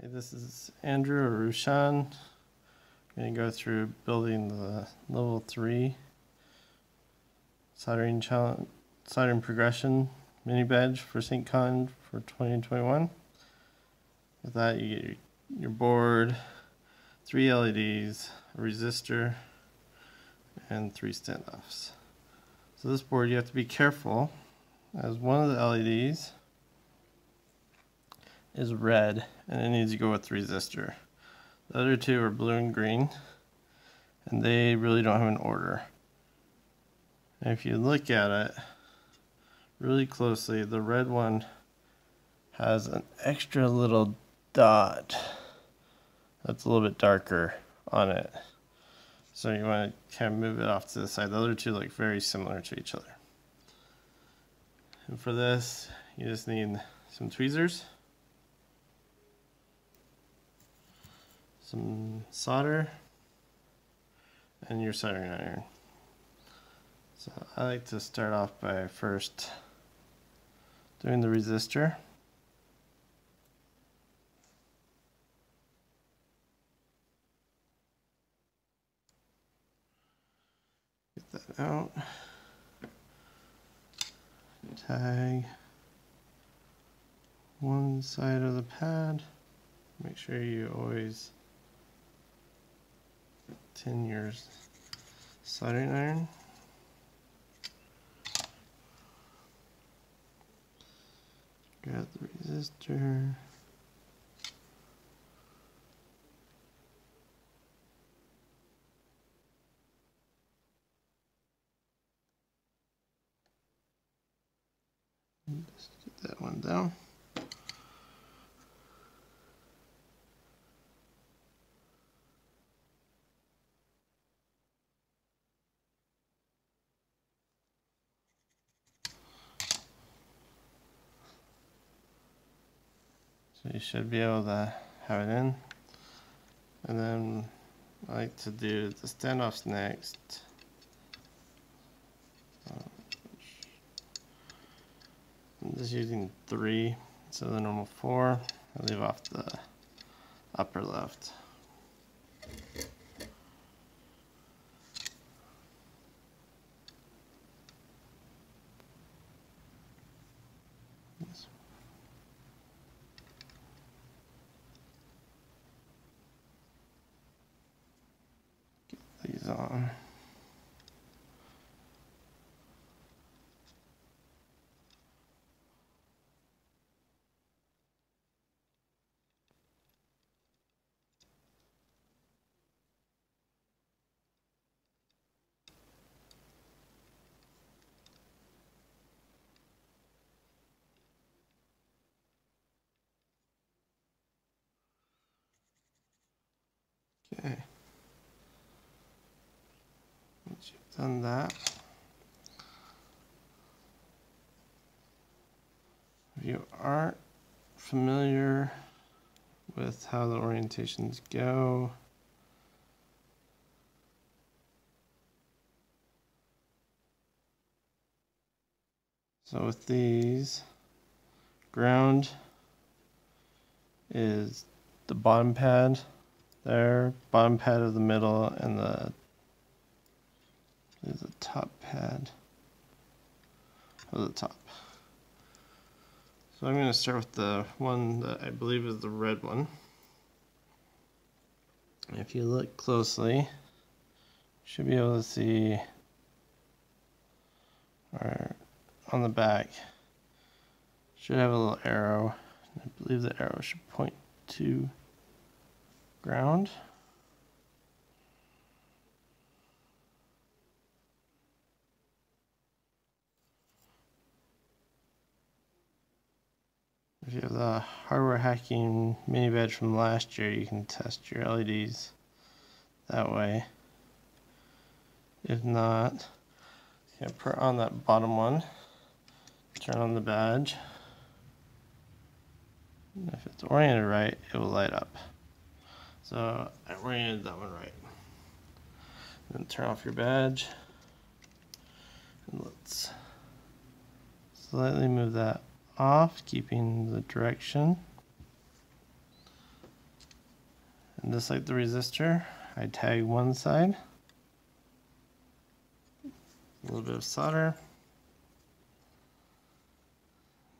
Hey, this is Andrew or Rushan. I'm going to go through building the level 3 soldering progression mini badge for SAINTCON for 2021. With that, you get your board, 3 LEDs, a resistor, and 3 standoffs. So this board, you have to be careful, as one of the LEDs is red and it needs to go with the resistor. The other 2 are blue and green, and they really don't have an order. And if you look at it really closely, the red one has an extra little dot that's a little bit darker on it. So you want to kind of move it off to the side. The other 2 look very similar to each other. And for this, you just need some tweezers, some solder, and your soldering iron. So I like to start off by first doing the resistor. Get that out. Tag one side of the pad. Make sure you always tin your soldering iron. Grab the resistor. Just get that one down. So you should be able to have it in. And then I like to do the standoffs next. I'm just using 3 instead of the normal 4. I leave off the upper left. Get these on. Okay. Once you've done that, if you aren't familiar with how the orientations go, so with these, ground is the bottom pad there, bottom pad of the middle, and the top pad of the top. So I'm going to start with the one that I believe is the red one. And if you look closely, you should be able to see on the back should have a little arrow. I believe the arrow should point to ground. If you have the hardware hacking mini badge from last year, you can test your LEDs that way. If not, you can put on that bottom one, turn on the badge. And if it's oriented right, it will light up. So I oriented that one right. Then turn off your badge. And let's slightly move that off, keeping the direction. just like the resistor, I tag one side, a little bit of solder,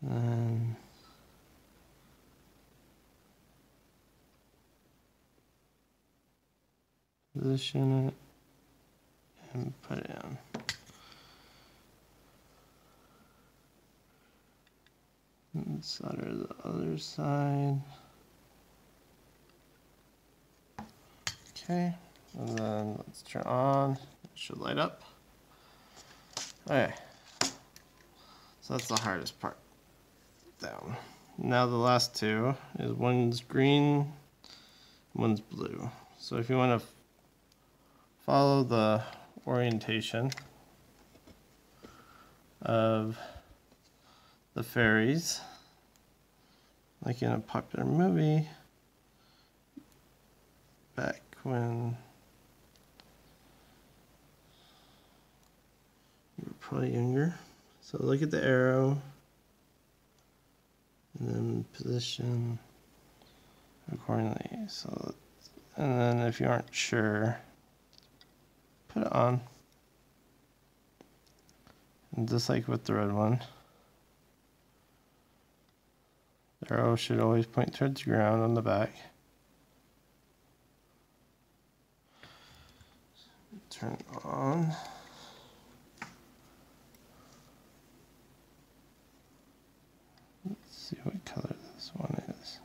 and position it and put it in. And solder the other side. Okay, and then let's turn on. It should light up. Okay, so that's the hardest part. Down. Now the last two is one's green, one's blue. So if you want to follow the orientation of the fairies, like in a popular movie back when you were probably younger. So look at the arrow and then position accordingly. So, and then if you aren't sure, put it on. And just like with the red one, the arrow should always point towards the ground on the back. Turn it on. Let's see what color this one is.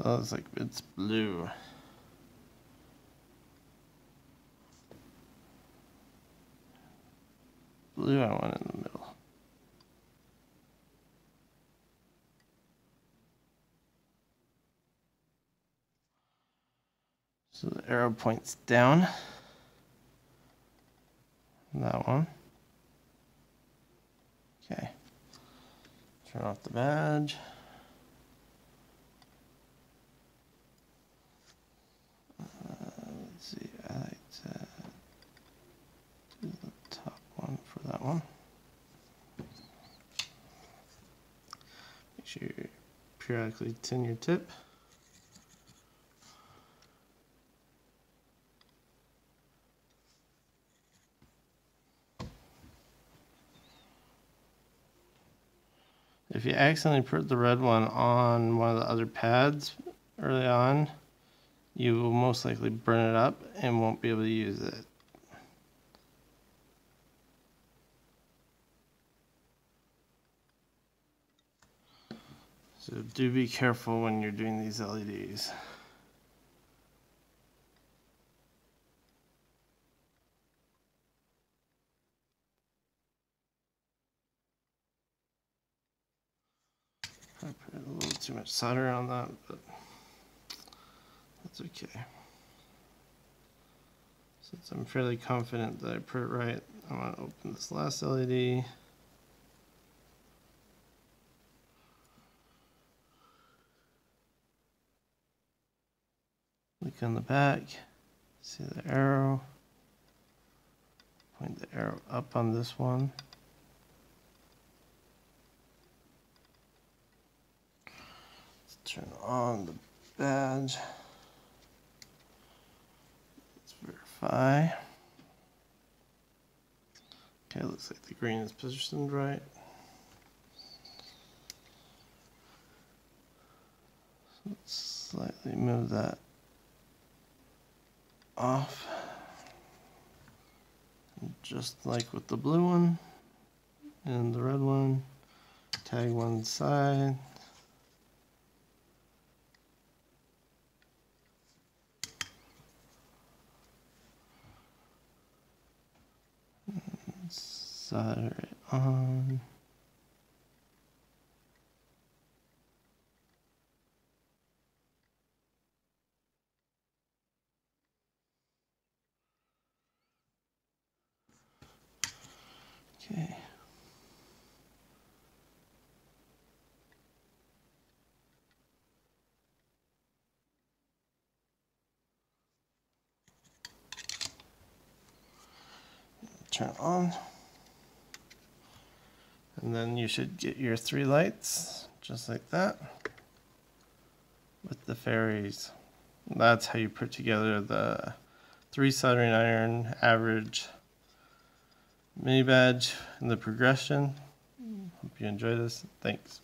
So it's like it's blue. Blue I want in the middle. So the arrow points down. That one. Okay. Turn off the badge. Let's see, I like to do the top one for that one. Make sure you periodically tin your tip. If you accidentally put the red one on one of the other pads early on, you will most likely burn it up and won't be able to use it. So do be careful when you're doing these LEDs. I put a little too much solder on that, but that's okay. Since I'm fairly confident that I put it right, I'm going to open this last LED. Look on the back, see the arrow, point the arrow up on this one. Let's turn on the badge. Let's verify. Okay, looks like the green is positioned right. So let's slightly move that off. And just like with the blue one and the red one, tag one side. Solder it on. Okay. Turn it on. And then you should get your 3 lights, just like that, with the fairies. That's how you put together the 3 soldering iron average mini badge and the progression. Hope you enjoy this. Thanks.